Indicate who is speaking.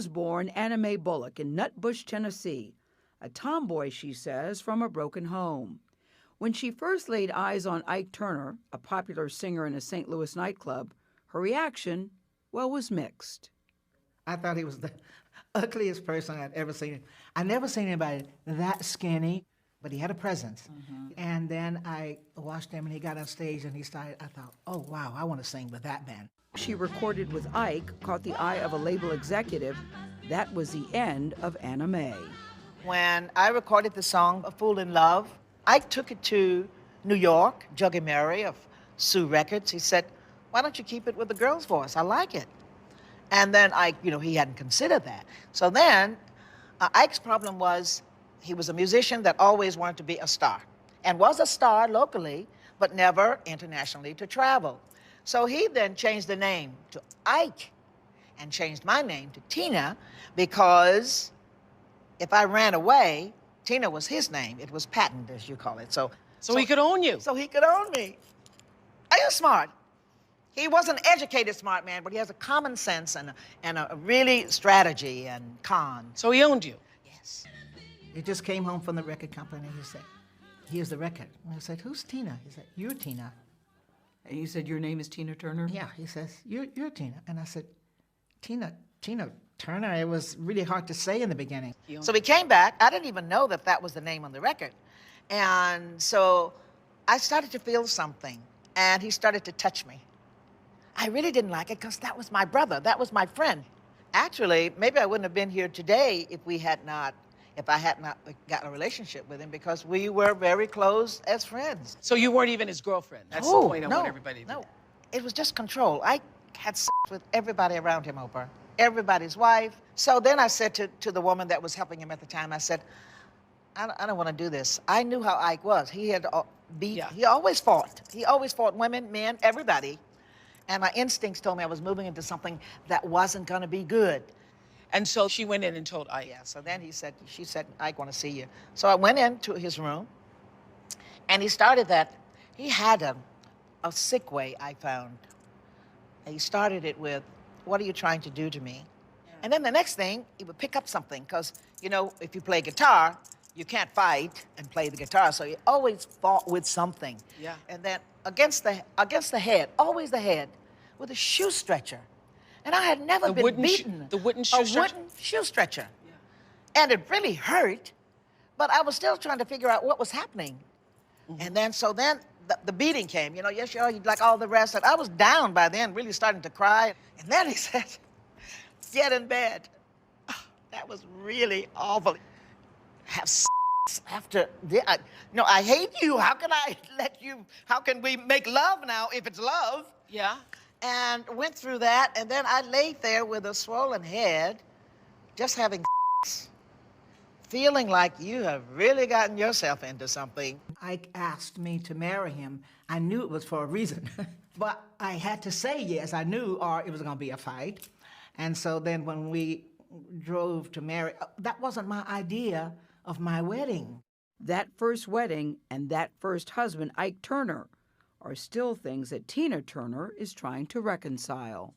Speaker 1: was born Anna Mae Bullock in Nutbush, Tennessee, a tomboy, she says, from a broken home. When she first laid eyes on Ike Turner, a popular singer in a St. Louis nightclub, her reaction, well, was mixed.
Speaker 2: I thought he was the ugliest person I'd ever seen. I never seen anybody that skinny, but he had a presence. And then I watched him and he got on stage and he started, I thought, oh wow, I want to sing with that man.
Speaker 1: She recorded with Ike, caught the eye of a label executive. That was the end of Anna Mae.
Speaker 3: When I recorded the song A Fool in Love, Ike took it to New York, Juggy Murray of Sue Records. He said, why don't you keep it with the girl's voice? I like it. And then Ike, he hadn't considered that. So then Ike's problem was he was a musician that always wanted to be a star and was a star locally, but never internationally to travel. So he then changed the name to Ike and changed my name to Tina because if I ran away, Tina was his name. It was patent, as you call it. So
Speaker 4: he could own you.
Speaker 3: So he could own me. I am smart. He was an educated smart man, but he has a common sense and a really strategy and con.
Speaker 4: So he owned you?
Speaker 3: Yes.
Speaker 2: He just came home from the record company. He said, here's the record. And I said, who's Tina? He said, you're Tina.
Speaker 1: And you said, your name is Tina Turner?
Speaker 2: Yeah, he says, you're Tina. And I said, Tina Turner? It was really hard to say in the beginning.
Speaker 3: So he came back. I didn't even know that that was the name on the record. And so I started to feel something, and he started to touch me. I really didn't like it because that was my brother. That was my friend. Actually, maybe I wouldn't have been here today if I had not got a relationship with him because we were very close as friends.
Speaker 4: So you weren't even his girlfriend? That's the point I want everybody to know.
Speaker 3: No, it was just control. I had sex with everybody around him, Oprah. Everybody's wife. So then I said to the woman that was helping him at the time, I said, I don't want to do this. I knew how Ike was. He had he always fought. He always fought women, men, everybody. And my instincts told me I was moving into something that wasn't going to be good.
Speaker 4: And so she went in and told Ike.
Speaker 3: Yeah, so then she said, Ike, want to see you. So I went into his room, and he started that. He had a sick way, I found. He started it with, what are you trying to do to me? And then the next thing, he would pick up something, because, if you play guitar, you can't fight and play the guitar, so he always fought with something.
Speaker 4: Yeah.
Speaker 3: And then against the head, always the head, with a shoe stretcher. And I had never been beaten.
Speaker 4: The wooden shoe stretcher?
Speaker 3: A wooden shoe stretcher. Yeah. And it really hurt, but I was still trying to figure out what was happening. And then, the beating came, yes, like all the rest. And I was down by then, really starting to cry. And then he said, get in bed. Oh, that was really awful. Have sex after, I hate you. How can I how can we make love now if it's love?
Speaker 4: Yeah.
Speaker 3: And went through that, and then I laid there with a swollen head, just having sex, feeling like you have really gotten yourself into something.
Speaker 2: Ike asked me to marry him. I knew it was for a reason, but I had to say yes. I knew, or it was going to be a fight. And so then when we drove to marry, that wasn't my idea of my wedding.
Speaker 1: That first wedding and that first husband, Ike Turner, are still things that Tina Turner is trying to reconcile.